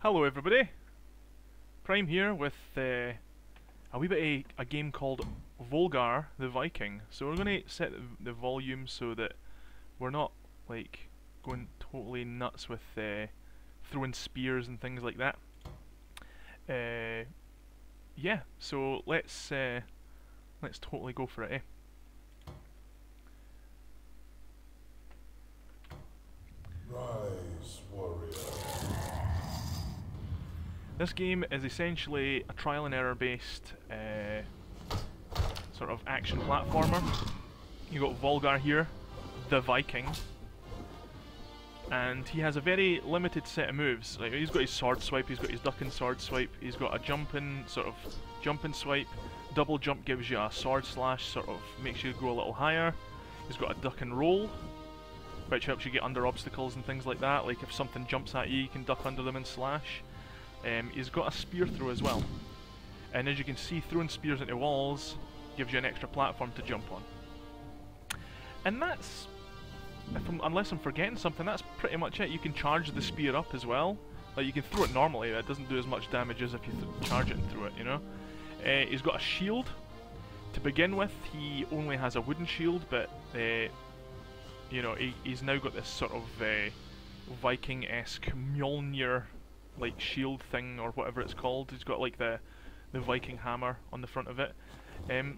Hello everybody, Prime here with a wee bit of a game called Volgarr the Viking. So we're going to set the volume so that we're not like going totally nuts with throwing spears and things like that. Yeah, so let's totally go for it, eh? Rise, warrior. This game is essentially a trial and error based sort of action platformer. You got Volgarr here, the Viking, and he has a very limited set of moves. Like, he's got his sword swipe, he's got his duck and sword swipe, he's got a jump and swipe. Double jump gives you a sword slash, sort of makes you go a little higher. He's got a duck and roll, which helps you get under obstacles and things like that. Like if something jumps at you, you can duck under them and slash. He's got a spear throw as well, and as you can see, throwing spears into walls gives you an extra platform to jump on. And that's, unless I'm forgetting something, that's pretty much it. You can charge the spear up as well. Like, you can throw it normally, that doesn't do as much damage as if you charge it and throw it, you know. He's got a shield. To begin with, he only has a wooden shield, but you know, he's now got this sort of Viking-esque Mjolnir like shield thing, or whatever it's called. He's got like the Viking hammer on the front of it.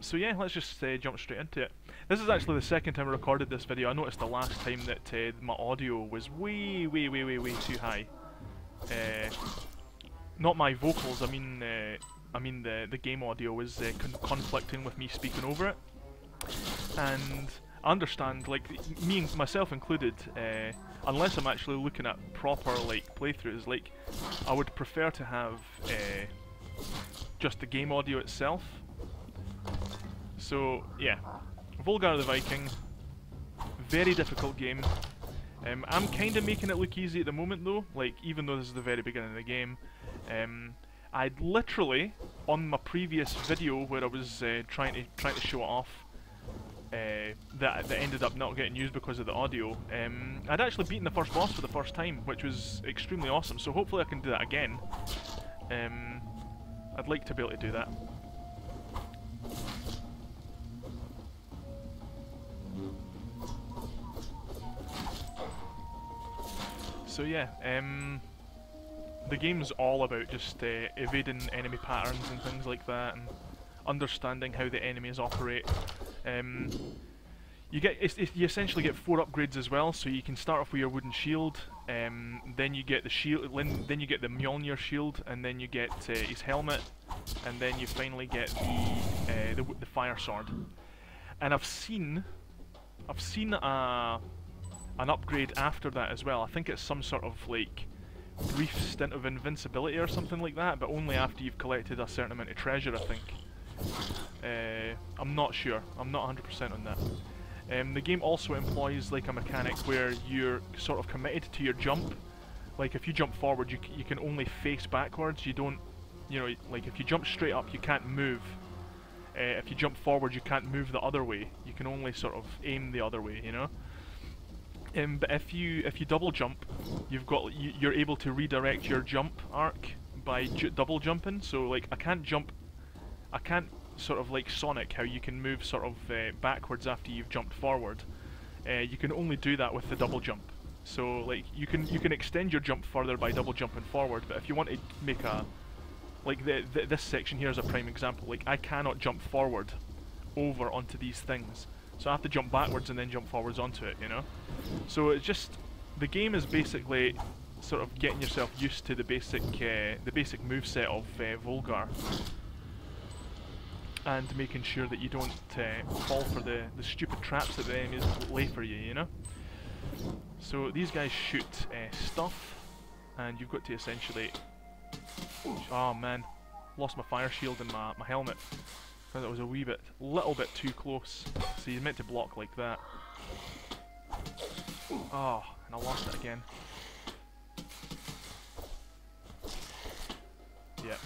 So yeah, let's just jump straight into it. This is actually the second time I recorded this video. I noticed the last time that my audio was way too high. Not my vocals, I mean the game audio was conflicting with me speaking over it. And I understand, like, me and myself included, unless I'm actually looking at proper like playthroughs, like, I would prefer to have just the game audio itself. So yeah, Volgarr the Viking, very difficult game. I'm kind of making it look easy at the moment though, like, even though this is the very beginning of the game. I'd literally, on my previous video where I was trying to show it off, that ended up not getting used because of the audio. I'd actually beaten the first boss for the first time, which was extremely awesome, so hopefully I can do that again. I'd like to be able to do that. So yeah, the game's all about just evading enemy patterns and things like that, and understanding how the enemies operate. You essentially get 4 upgrades as well, so you can start off with your wooden shield, then you get the shield, then you get the Mjolnir shield, and then you get his helmet, and then you finally get the fire sword. And I've seen an upgrade after that as well. I think it's some sort of like brief stint of invincibility or something like that, but only after you've collected a certain amount of treasure, I think. I'm not sure. I'm not 100% on that. The game also employs like a mechanic where you're sort of committed to your jump. Like, if you jump forward, you can only face backwards. You don't, you know, like if you jump straight up, you can't move. If you jump forward, you can't move the other way. You can only sort of aim the other way, you know. But if you double jump, you're able to redirect your jump arc by double jumping. So like, I can't sort of like Sonic, how you can move sort of backwards after you've jumped forward. You can only do that with the double jump. So like, you can extend your jump further by double jumping forward, but if you want to make a, like this section here is a prime example. Like, I cannot jump forward over onto these things, so I have to jump backwards and then jump forwards onto it, you know? So it's just, the game is basically sort of getting yourself used to the basic moveset of Volgarr, and making sure that you don't fall for the stupid traps that the enemies lay for you, you know? So these guys shoot stuff, and you've got to essentially... Oh man, lost my fire shield and my helmet. That was a little bit too close. So you're meant to block like that. Oh, and I lost it again. Yeah.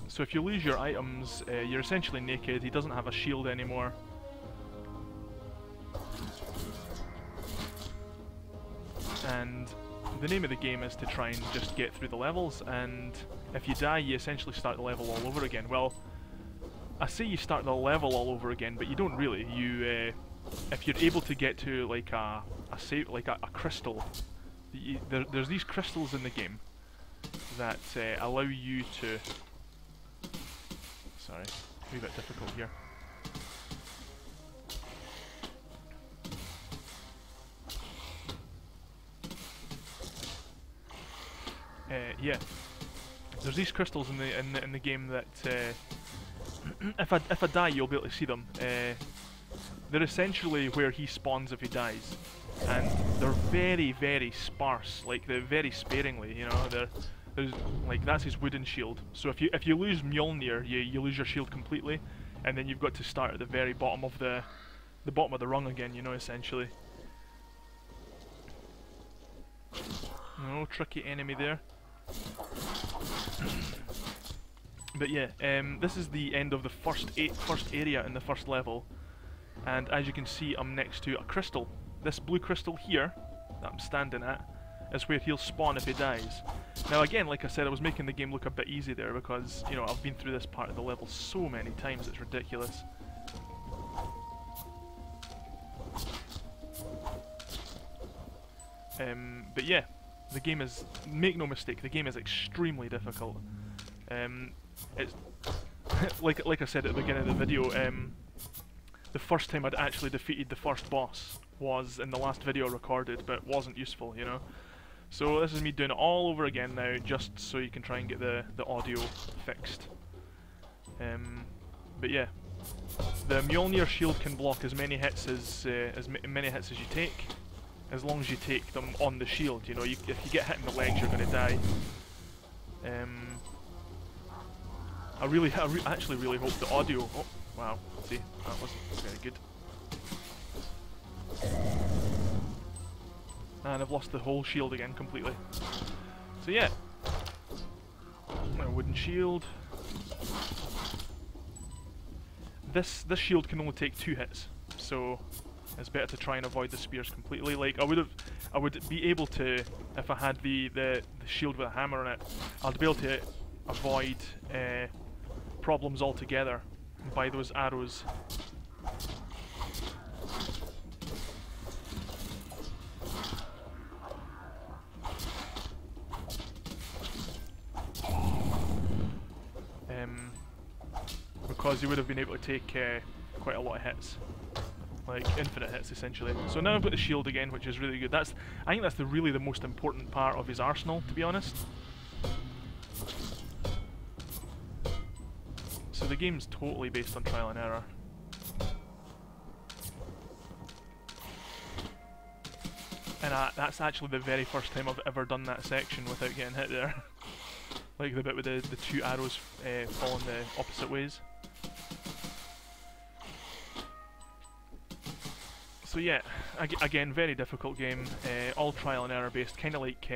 So if you lose your items, you're essentially naked. He doesn't have a shield anymore. And the name of the game is to try and just get through the levels, and if you die, you essentially start the level all over again. Well, I say you start the level all over again, but you don't really. You, if you're able to get to like a crystal, there's these crystals in the game that allow you to. Sorry, a wee bit difficult here. Yeah, there's these crystals in the game that if I die, you'll be able to see them. They're essentially where he spawns if he dies, and they're very, very sparse. Like they're very sparingly, you know. There's like that's his wooden shield. So if you lose Mjolnir, you lose your shield completely, and then you've got to start at the very bottom of the bottom of the rung again. You know, essentially. No tricky enemy there. But yeah, this is the end of the first area in the first level, and as you can see, I'm next to a crystal. This blue crystal here that I'm standing at is where he'll spawn if he dies. Now again, like I said, I was making the game look a bit easy there because, you know, I've been through this part of the level so many times, it's ridiculous. But yeah, the game is, make no mistake, the game is extremely difficult. It's like I said at the beginning of the video, the first time I'd actually defeated the first boss was in the last video I recorded, but wasn't useful, you know. So this is me doing it all over again now, just so you can try and get the audio fixed. But yeah, the Mjolnir shield can block as many hits as many hits as you take, as long as you take them on the shield. You know, if you get hit in the legs, you're going to die. I actually really hope the audio. Oh wow! See, that wasn't very good. And I've lost the whole shield again completely. So yeah, a wooden shield. This shield can only take 2 hits, so it's better to try and avoid the spears completely. Like I would be able to, if I had the shield with a hammer on it, I'd be able to avoid problems altogether by those arrows. Because you would have been able to take quite a lot of hits. Like infinite hits essentially. So now I've got the shield again, which is really good. I think that's really the most important part of his arsenal, to be honest. So the game's totally based on trial and error. And that's actually the very first time I've ever done that section without getting hit there. Like the bit with the 2 arrows falling the opposite ways. So yeah, again, very difficult game, all trial and error based, kind of like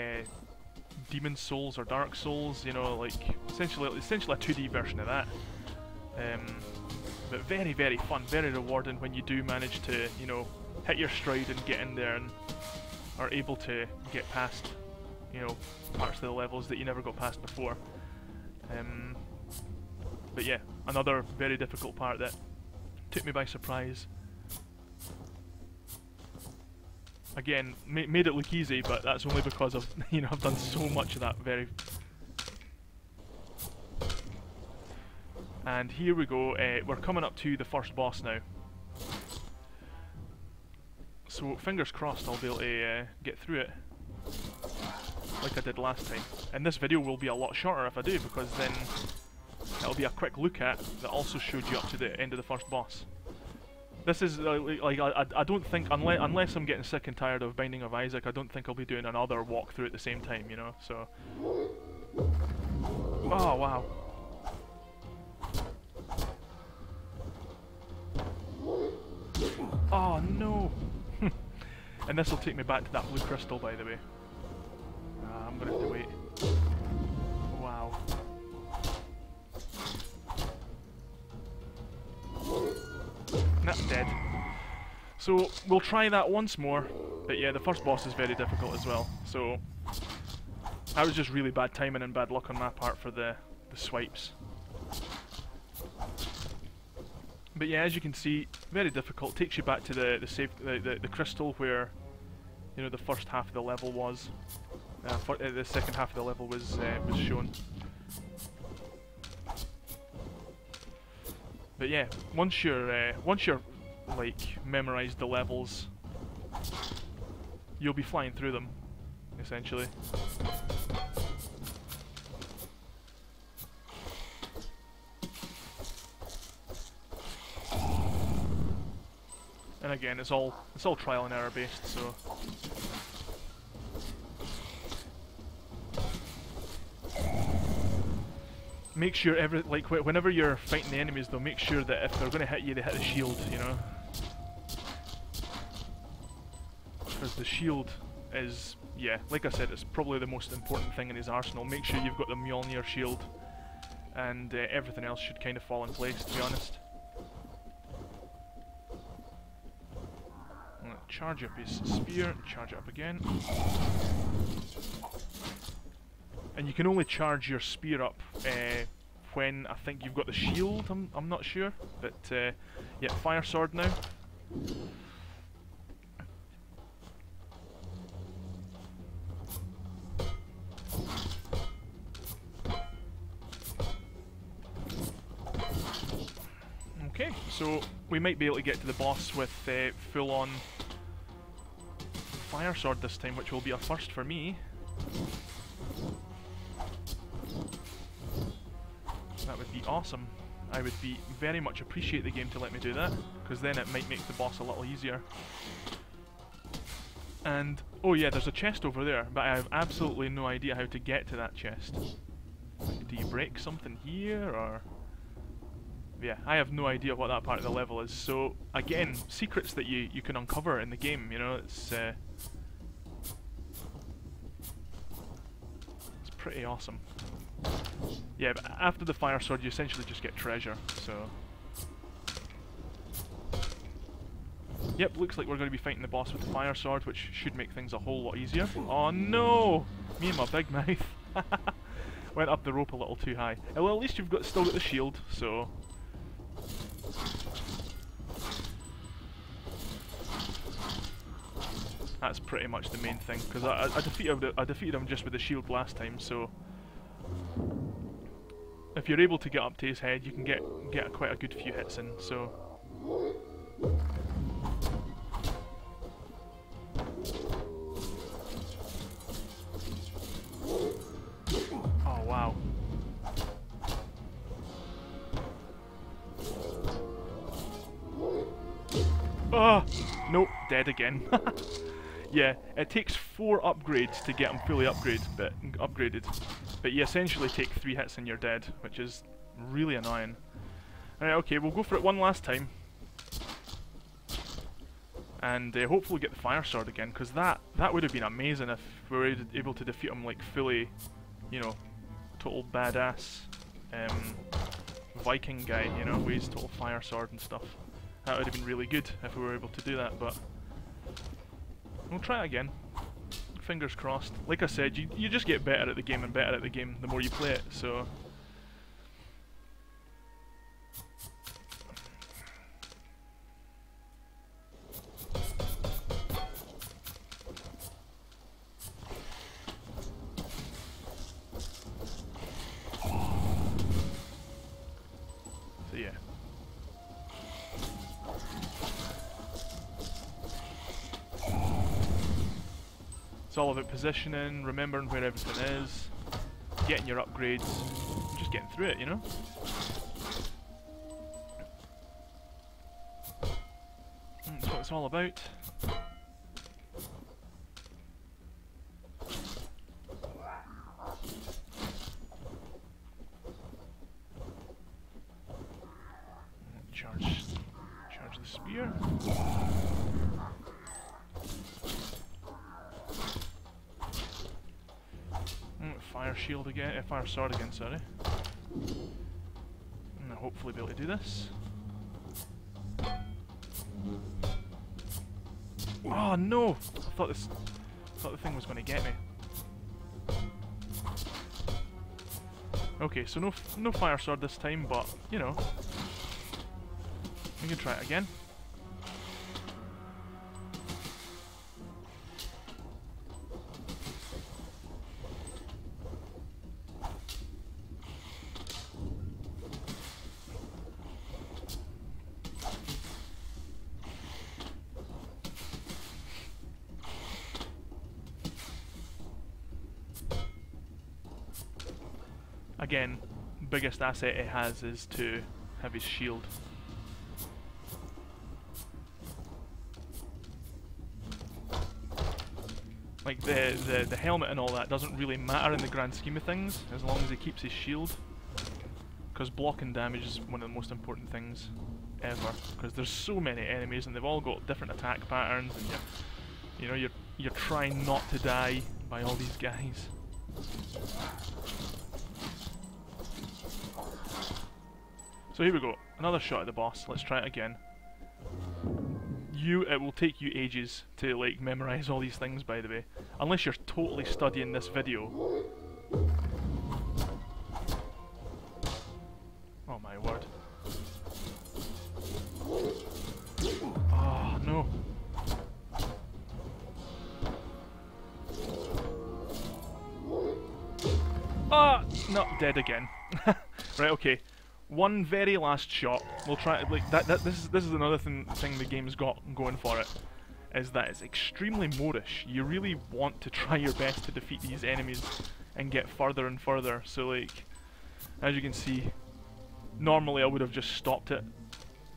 Demon Souls or Dark Souls, you know, like essentially a 2D version of that. But very, very fun, very rewarding when you do manage to, you know, hit your stride and get in there and are able to get past, you know, parts of the levels that you never got past before. But yeah, another very difficult part that took me by surprise. Again, made it look easy, but that's only because of, you know, I've done so much of that very. And here we go. We're coming up to the first boss now. So fingers crossed, I'll be able to get through it like I did last time. And this video will be a lot shorter if I do, because then it'll be a quick look at that also showed you up to the end of the first boss. This is like I don't think, unless I'm getting sick and tired of Binding of Isaac, I don't think I'll be doing another walkthrough at the same time, you know. So, oh wow. Oh no. And this will take me back to that blue crystal, by the way. I'm gonna have to wait. Wow. That's dead. So we'll try that once more, But yeah, the first boss is very difficult as well, so that was just really bad timing and bad luck on my part for the swipes. But yeah, as you can see, very difficult. Takes you back to the crystal where, you know, the first half of the level was. The second half of the level was shown. But yeah, once you're like memorized the levels, you'll be flying through them, essentially. And again, it's all trial and error based, so make sure whenever you're fighting the enemies, though, make sure that if they're going to hit you, they hit the shield, you know, because the shield is, yeah, like I said, it's probably the most important thing in his arsenal. Make sure you've got the Mjolnir shield, and everything else should kind of fall in place, to be honest. Charge up his spear, charge it up again. And you can only charge your spear up when I think you've got the shield, I'm not sure. But yeah, fire sword now. Okay, so we might be able to get to the boss with full-on fire sword this time, which will be a first for me. That would be awesome. I would very much appreciate the game to let me do that, because then it might make the boss a little easier. And, oh yeah, there's a chest over there, but I have absolutely no idea how to get to that chest. Like, do you break something here, or... Yeah, I have no idea what that part of the level is. So, again, secrets that you can uncover in the game, you know, it's pretty awesome. Yeah, but after the fire sword, you essentially just get treasure, so... Yep, looks like we're going to be fighting the boss with the fire sword, which should make things a whole lot easier. Oh no! Me and my big mouth. Went up the rope a little too high. Well, at least you've still got the shield, so... That's pretty much the main thing, because I defeated him just with the shield last time, so... If you're able to get up to his head, you can get quite a good few hits in, so... Oh wow. Oh! Nope, dead again. Yeah, it takes 4 upgrades to get him fully upgraded, but you essentially take 3 hits and you're dead, which is really annoying. Alright, okay, we'll go for it one last time. And hopefully get the fire sword again, because that would have been amazing if we were able to defeat him like fully, you know, total badass Viking guy, you know, with his total fire sword and stuff. That would have been really good if we were able to do that, but we'll try it again. Fingers crossed. Like I said, you just get better at the game and better at the game the more you play it, so... So yeah. It's all about positioning, remembering where everything is, getting your upgrades, and just getting through it, you know? That's what it's all about. Charge the spear. Fire shield again, fire sword again, sorry. And I'll hopefully be able to do this. Oh no! I thought the thing was going to get me. Okay, so no fire sword this time, but you know, we can try it again. Again, biggest asset it has is to have his shield. Like the helmet and all that doesn't really matter in the grand scheme of things, as long as he keeps his shield. Because blocking damage is one of the most important things ever. Because there's so many enemies and they've all got different attack patterns, and you're trying not to die by all these guys. So here we go, another shot at the boss. Let's try it again. It will take you ages to like memorize all these things, by the way, unless you're totally studying this video. Oh my word. Oh no. Ah, not dead again. Right, okay. One very last shot. We'll try like that. This is another thing the game's got going for it, is that it's extremely Moorish. You really want to try your best to defeat these enemies and get further and further. So like, as you can see, normally I would have just stopped it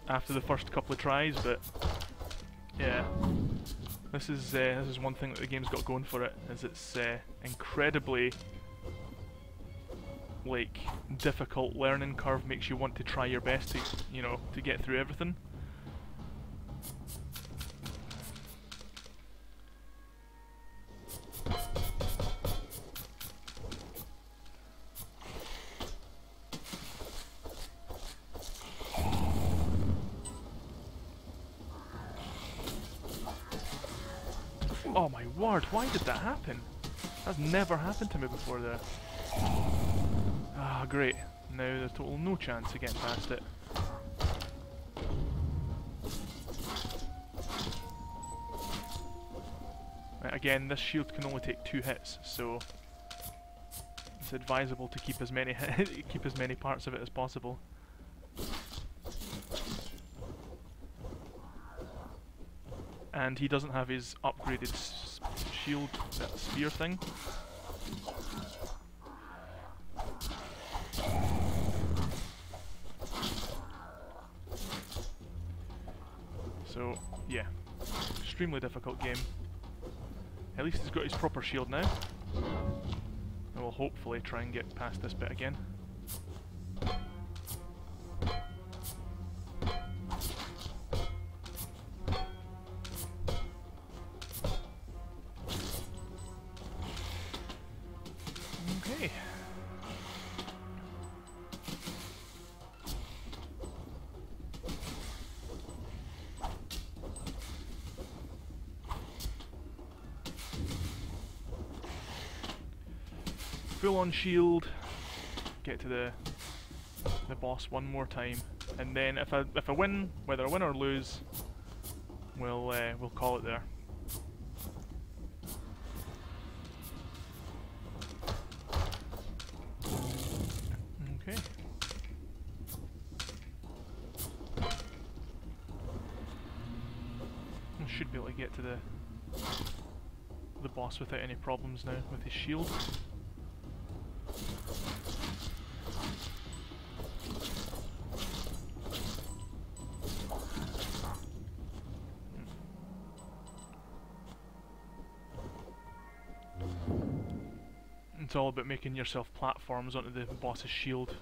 after the first couple of tries, but yeah, this is one thing that the game's got going for it, is it's incredibly like difficult learning curve, makes you want to try your best to, you know, to get through everything. Oh my word, why did that happen? That's never happened to me before there. Ah, great. Now there's total no chance of getting past it. Right, again, this shield can only take 2 hits, so it's advisable to keep as many keep as many parts of it as possible. And he doesn't have his upgraded shield, that spear thing. So, yeah, extremely difficult game. At least he's got his proper shield now. And we'll hopefully try and get past this bit again. Okay. Full on shield, get to the boss one more time, and then if I win, whether I win or lose, we'll call it there. Okay. I should be able to get to the boss without any problems now with his shield. It's all about making yourself platforms onto the boss's shield.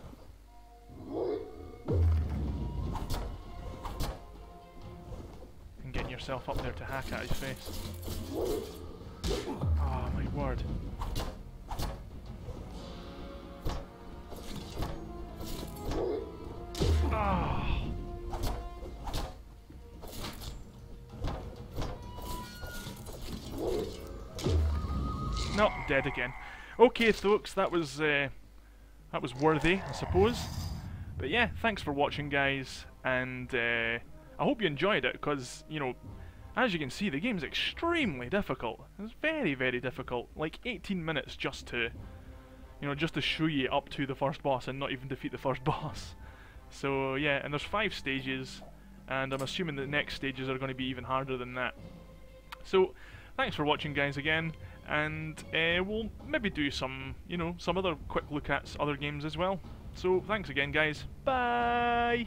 And getting yourself up there to hack at his face. Oh my word. Ah. No, dead again. Okay, folks, that was worthy, I suppose. But yeah, thanks for watching, guys, and I hope you enjoyed it, because, you know, as you can see, the game's extremely difficult. It's very, very difficult. Like 18 minutes just to, you know, just to show you up to the first boss and not even defeat the first boss. So yeah, and there's 5 stages, and I'm assuming the next stages are going to be even harder than that. So thanks for watching, guys, again, and we'll maybe do some, you know, some other quick look at other games as well. So thanks again, guys. Bye!